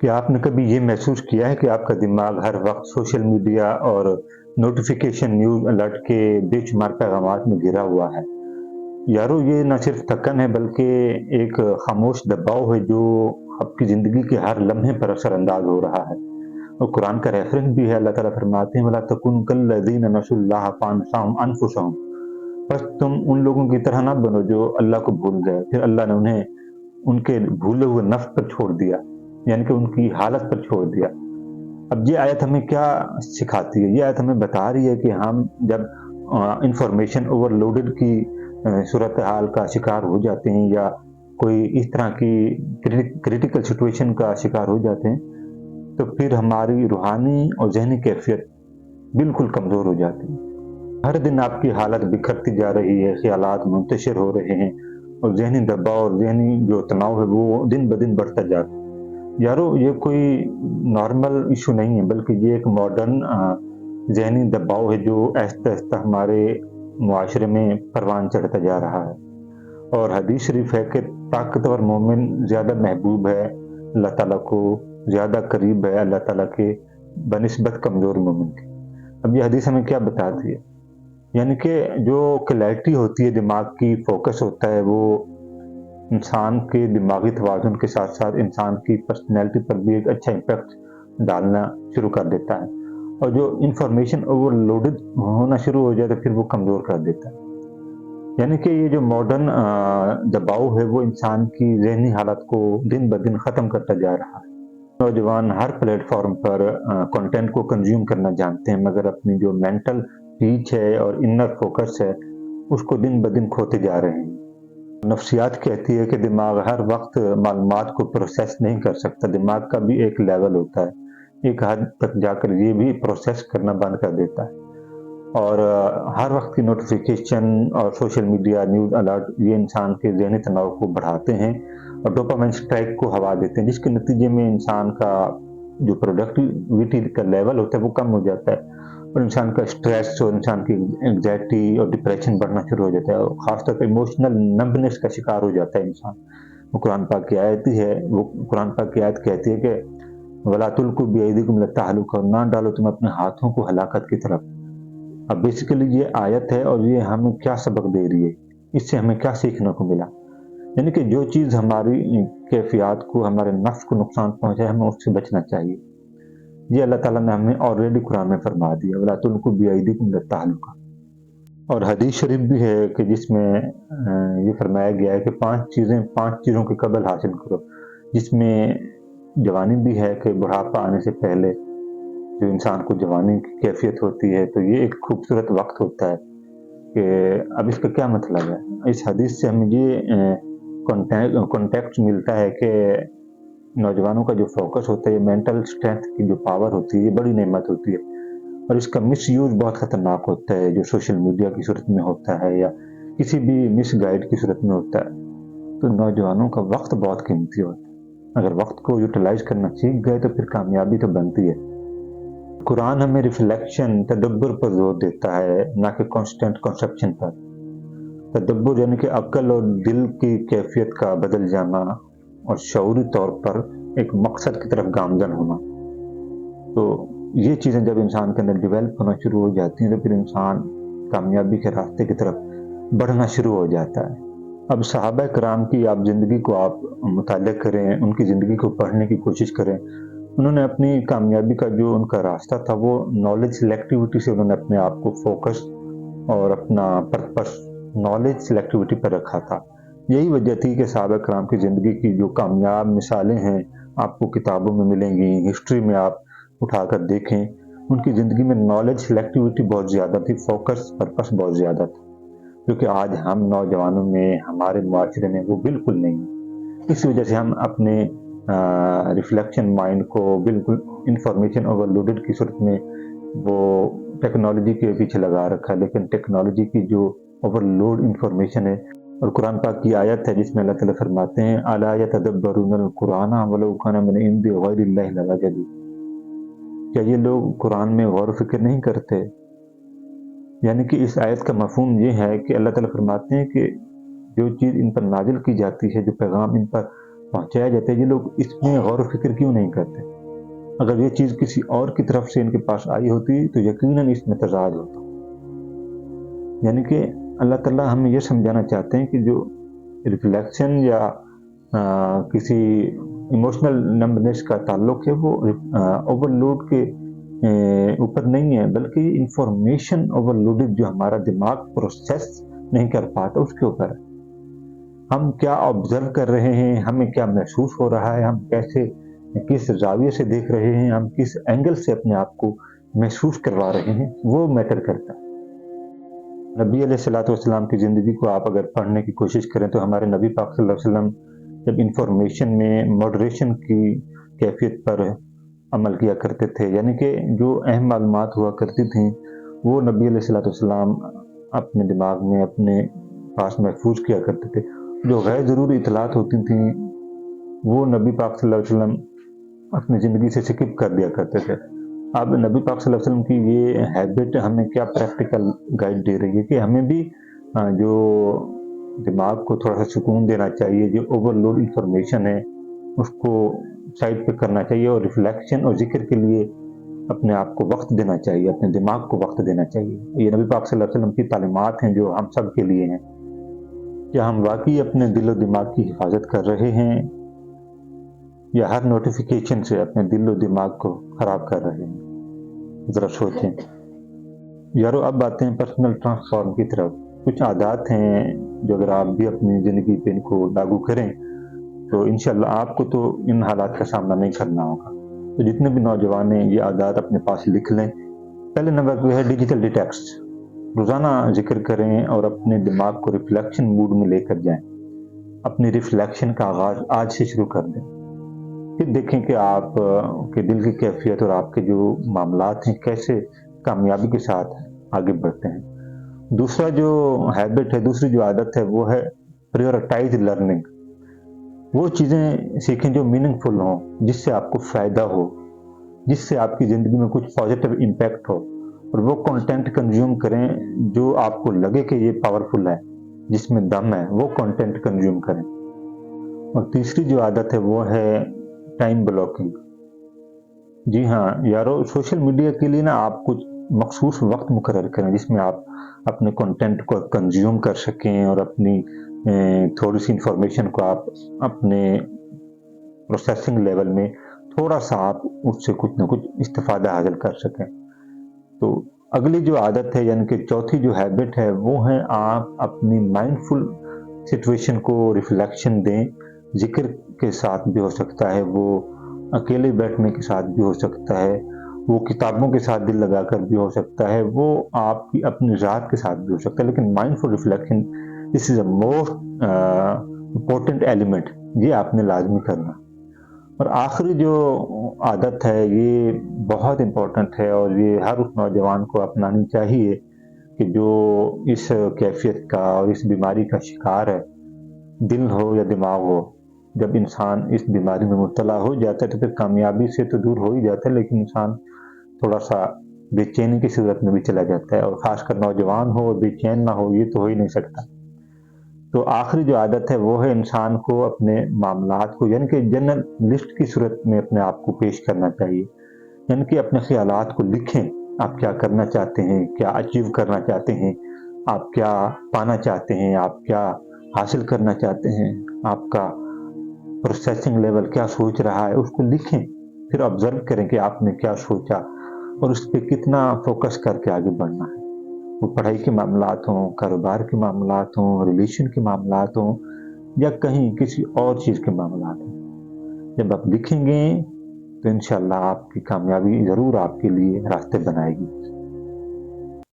क्या आपने कभी ये महसूस किया है कि आपका दिमाग हर वक्त सोशल मीडिया और नोटिफिकेशन न्यूज़ अलर्ट के बेशुमार पैगामात में घिरा हुआ है? यारो ये ना सिर्फ थकन है बल्कि एक खामोश दबाव है जो आपकी ज़िंदगी के हर लम्हे पर असरअंदाज हो रहा है। और कुरान का रेफरेंस भी है, अल्लाह ताला फरमाते हैं वला तकुन कल्लज़ीना नसुल्लाह फ़अनसाहुम अनफुसहुम। बस तुम उन लोगों की तरह ना बनो जो अल्लाह को भूल गए, फिर अल्लाह ने उन्हें उनके भूले हुए नफ्स पर छोड़ दिया, यानी कि उनकी हालत पर छोड़ दिया। अब ये आयत हमें क्या सिखाती है? ये आयत हमें बता रही है कि हम जब इंफॉर्मेशन ओवरलोडेड की सूरत हाल का शिकार हो जाते हैं या कोई इस तरह की क्रिटिकल सिचुएशन का शिकार हो जाते हैं, तो फिर हमारी रूहानी और ज़हनी कैफ़ियत बिल्कुल कमज़ोर हो जाती है। हर दिन आपकी हालत बिखरती जा रही है, ख़यालात मुंतशिर हो रहे हैं और ज़हनी दबाव और ज़हनी जो तनाव है वो दिन-ब-दिन बढ़ता जा रहा है। यारो ये कोई नॉर्मल इशू नहीं है बल्कि ये एक मॉडर्न ज़हनी दबाव है जो आहिस्ता-आहिस्ता हमारे मुआशरे में परवान चढ़ता जा रहा है। और हदीस शरीफ है कि ताकतवर मोमिन ज़्यादा महबूब है अल्लाह ताला को, ज़्यादा करीब है अल्लाह ताला के बनिस्बत कमज़ोर मोमिन के। अब ये हदीस हमें क्या बताती है? यानी कि जो क्लैरिटी होती है दिमाग की, फ़ोकस होता है, वो इंसान के दिमागी तवाज़ुन के साथ-साथ इंसान की पर्सनैलिटी पर भी एक अच्छा इम्पैक्ट डालना शुरू कर देता है। और जो इन्फॉर्मेशन ओवरलोडेड होना शुरू हो जाए तो फिर वो कमज़ोर कर देता है। यानी कि ये जो मॉडर्न दबाव है वो इंसान की ज़हनी हालत को दिन-ब-दिन ख़त्म करता जा रहा है। नौजवान हर प्लेटफ़ॉर्म पर कंटेंट को कंज़्यूम करना जानते हैं मगर अपनी जो मेंटल पीच है और इनर फ़ोकस है, उसको दिन-ब-दिन खोते जा रहे हैं। नफ्सियात कहती है कि दिमाग हर वक़्त मालूमात को प्रोसेस नहीं कर सकता, दिमाग का भी एक लेवल होता है। एक हद तक जाकर ये भी प्रोसेस करना बंद कर देता है। और हर वक़्त की नोटिफ़िकेशन और सोशल मीडिया न्यूज़ अलर्ट ये इंसान के ज़हनी तनाव को बढ़ाते हैं और डोपामाइन स्पाइक को हवा देते हैं, जिसके नतीजे में इंसान का जो प्रोडक्टिविटी का लेवल होता है वो कम हो जाता है और इंसान का स्ट्रेस और इंसान की एंग्जायटी और डिप्रेशन बढ़ना शुरू हो जाता है और ख़ासतौर पे इमोशनल नंबनेस का शिकार हो जाता है इंसान। वो कुरान पाक की आयत ही है, वो कुरान पाक की आयत कहती है कि वला तुल्कू बिअयदिकुम इला तहलुका, ना डालो तुम अपने हाथों को हलाकत की तरफ। अब बेसिकली ये आयत है और ये हमें क्या सबक दे रही है, इससे हमें क्या सीखने को मिला? यानी कि जो चीज़ हमारी कैफ़ियत को, हमारे नफ्स को नुकसान पहुँचाए, हमें उससे बचना चाहिए। ये अल्लाह ताला ने हमें ऑलरेडी कुरान में फरमा दिया, वला तुल्कू बिअयदिकुम इला तहलुका। और हदीस शरीफ भी है कि जिसमें ये फरमाया गया है कि 5 चीज़ों की कदर हासिल करो, जिसमें जवानी भी है कि बुढ़ापा आने से पहले जो इंसान को जवानी की कैफ़ियत होती है, तो ये एक खूबसूरत वक़्त होता है कि अब इसका क्या मतलब है? इस हदीस से हमें ये कॉन्टेक्स्ट मिलता है कि नौजवानों का जो फ़ोकस होता है, ये मेंटल स्ट्रेंथ की जो पावर होती है, ये बड़ी नेमत होती है और इसका मिसयूज़ बहुत ख़तरनाक होता है, जो सोशल मीडिया की सूरत में होता है या किसी भी मिसगाइड की सूरत में होता है। तो नौजवानों का वक़्त बहुत कीमती होता है। अगर वक़्त को यूटिलाइज़ करना सीख गए तो फिर कामयाबी तो बनती है। कुरान हमें रिफ्लेक्शन, तदब्बर पर ज़ोर देता है, ना कि कांस्टेंट कंज़प्शन पर। तदब्बर यानी कि अक्ल और दिल की कैफ़ियत का बदल जाना और शऊरी तौर पर एक मकसद की तरफ गामज़न होना। तो ये चीज़ें जब इंसान के अंदर डेवलप होना शुरू हो जाती हैं, तो फिर इंसान कामयाबी के रास्ते की तरफ बढ़ना शुरू हो जाता है। अब सहाबा किराम की आप ज़िंदगी को आप मुतालिया करें, उनकी ज़िंदगी को पढ़ने की कोशिश करें। उन्होंने अपनी कामयाबी का जो उनका रास्ता था, वो नॉलेज सिलेक्टिविटी से उन्होंने अपने आप को फ़ोकस और अपना पर्पस नॉलेज सिलेक्टिविटी पर रखा था। यही वजह थी कि सहाबा किराम की ज़िंदगी की जो कामयाब मिसालें हैं, आपको किताबों में मिलेंगी, हिस्ट्री में आप उठाकर देखें, उनकी ज़िंदगी में नॉलेज सिलेक्टिविटी बहुत ज़्यादा थी, फ़ोकस, पर्पस बहुत ज़्यादा था, जो कि आज हम नौजवानों में, हमारे मुआशरे में वो बिल्कुल नहीं है। इस वजह से हम अपने रिफ्लेक्शन माइंड को बिल्कुल इन्फॉर्मेशन ओवरलोडेड की सूरत में वो टेक्नोलॉजी के पीछे लगा रखा है, लेकिन टेक्नोलॉजी की जो ओवरलोड इन्फॉर्मेशन है और कुरान पाक की आयत है जिसमें अल्लाह ताला फरमाते हैं अला यतदब्बरुनल कुरान वलौ काना मिन इंदि गैरिल्लाहि लवजदू। क्या ये लोग कुरान में गौर फ़िक्र नहीं करते? यानी कि इस आयत का मफ़हूम ये है कि अल्लाह ताला फरमाते हैं कि जो चीज़ इन पर नाज़िल की जाती है, जो पैगाम इन पर पहुँचाया जाता है, ये लोग इसमें गौर व फ़िक्र क्यों नहीं करते? अगर ये चीज़ किसी और की तरफ से इनके पास आई होती तो यकीनन इसमें तज़ाद होता। यानी कि अल्लाह ताला हमें ये समझाना चाहते हैं कि जो रिफ्लेक्शन या किसी इमोशनल नंबनेस का ताल्लुक है वो ओवरलोड के ऊपर नहीं है, बल्कि इंफॉर्मेशन ओवरलोडेड जो हमारा दिमाग प्रोसेस नहीं कर पाता उसके ऊपर है। हम क्या ऑब्जर्व कर रहे हैं, हमें क्या महसूस हो रहा है, हम कैसे किस ज़ाविये से देख रहे हैं, हम किस एंगल से अपने आप को महसूस करवा रहे हैं, वो मैटर करता है। नबी अलैहिस्सलातु वस्सलाम की ज़िंदगी को आप अगर पढ़ने की कोशिश करें तो हमारे नबी पाक सल्लल्लाहु अलैहि वसल्लम जब इंफॉर्मेशन में मॉडरेशन की कैफियत पर अमल किया करते थे, यानी कि जो अहम मालूमात हुआ करती थी वो नबी अलैहिस्सलातु वस्सलाम अपने दिमाग में अपने पास महफूज किया करते थे। जो गैर ज़रूरी इतलात होती थी वो नबी पाक सल्लल्लाहु अलैहि वसल्लम अपनी ज़िंदगी से स्किप कर दिया करते थे। अब नबी पाक सल्लल्लाहु अलैहि वसल्लम की ये हैबिट हमें क्या प्रैक्टिकल गाइड दे रही है कि हमें भी जो दिमाग को थोड़ा-सा सुकून देना चाहिए, जो ओवरलोड इन्फॉर्मेशन है उसको साइड पे करना चाहिए और रिफ्लेक्शन और ज़िक्र के लिए अपने आप को वक़्त देना चाहिए, अपने दिमाग को वक़्त देना चाहिए। ये नबी पाक सल्लल्लाहु अलैहि वसल्लम की तालीमात हैं जो हम सब के लिए हैं। क्या हम वाक़ई अपने दिल और दिमाग की हिफाज़त कर रहे हैं या हर नोटिफ़िकेशन से अपने दिल और दिमाग को ख़राब कर रहे हैं? ज़रा सोचें। यारो अब आते हैं पर्सनल ट्रांसफॉर्म की तरफ। कुछ आदात हैं जो अगर आप भी अपनी ज़िंदगी पे इनको लागू करें तो इंशाअल्लाह आपको तो इन हालात का सामना नहीं करना होगा। तो जितने भी नौजवान हैं ये आदात अपने पास लिख लें। पहले नंबर पे है डिजिटल डिटॉक्स। रोज़ाना ज़िक्र करें और अपने दिमाग को रिफ्लेक्शन मूड में लेकर जाएँ। अपनी रिफ्लेक्शन का आगाज़ आज से शुरू कर दें। फिर देखें कि आप के दिल की कैफियत और आपके जो मामलात हैं कैसे कामयाबी के साथ आगे बढ़ते हैं। दूसरा जो हैबिट है, दूसरी जो आदत है वो है प्रायोरिटाइज़ लर्निंग। वो चीज़ें सीखें जो मीनिंगफुल हों, जिससे आपको फ़ायदा हो, जिससे आपकी ज़िंदगी में कुछ पॉजिटिव इम्पैक्ट हो, और वो कंटेंट कंज़्यूम करें जो आपको लगे कि ये पावरफुल है, जिसमें दम है, वो कंटेंट कंज़्यूम करें। और तीसरी जो आदत है वो है टाइम ब्लॉकिंग। जी हाँ, यारो सोशल मीडिया के लिए ना आप कुछ मखसूस वक़्त मुकर्रर करें जिसमें आप अपने कंटेंट को कंज़्यूम कर सकें और अपनी थोड़ी-सी इन्फॉर्मेशन को आप अपने प्रोसेसिंग लेवल में थोड़ा-सा आप उससे कुछ न कुछ इस्तिफ़ादा हासिल कर सकें। तो अगली जो आदत है यानी कि चौथी जो हैबिट है वो है आप अपनी माइंडफुल सिचुएशन को रिफ्लेक्शन दें। ज़िक्र के साथ भी हो सकता है, वो अकेले बैठने के साथ भी हो सकता है, वो किताबों के साथ दिल लगाकर भी हो सकता है, वो आपकी अपनी ज़ात के साथ भी हो सकता है, लेकिन mindful reflection this is a most important element, ये आपने लाज़मी करना। और आखिरी जो आदत है ये बहुत इम्पोर्टेंट है और ये हर उस नौजवान को अपनानी चाहिए कि जो इस कैफियत का और इस बीमारी का शिकार है, दिल हो या दिमाग हो। जब इंसान इस बीमारी में मुब्तला हो जाता है तो फिर कामयाबी से तो दूर हो ही जाता है, लेकिन इंसान थोड़ा-सा बेचैनी की सूरत में भी चला जाता है, और ख़ासकर नौजवान हो और बेचैन ना हो ये तो हो ही नहीं सकता। तो आखिरी जो आदत है वो है इंसान को अपने मामलात को यानी कि जनरल लिस्ट की सूरत में अपने आप को पेश करना चाहिए। यानी कि अपने ख़यालात को लिखें, आप क्या करना चाहते हैं, क्या अचीव करना चाहते हैं, आप क्या पाना चाहते हैं, आप क्या हासिल करना चाहते हैं, आपका प्रोसेसिंग लेवल क्या सोच रहा है, उसको लिखें। फिर ऑब्ज़र्व करें कि आपने क्या सोचा और उस पे कितना फ़ोकस करके आगे बढ़ना है। वो पढ़ाई के मामलात हों, कारोबार के मामलात हों, रिलेशन के मामलात हों या कहीं किसी और चीज़ के मामलात हों। जब आप लिखेंगे तो इंशाअल्लाह आपकी कामयाबी ज़रूर आपके लिए रास्ते बनाएगी।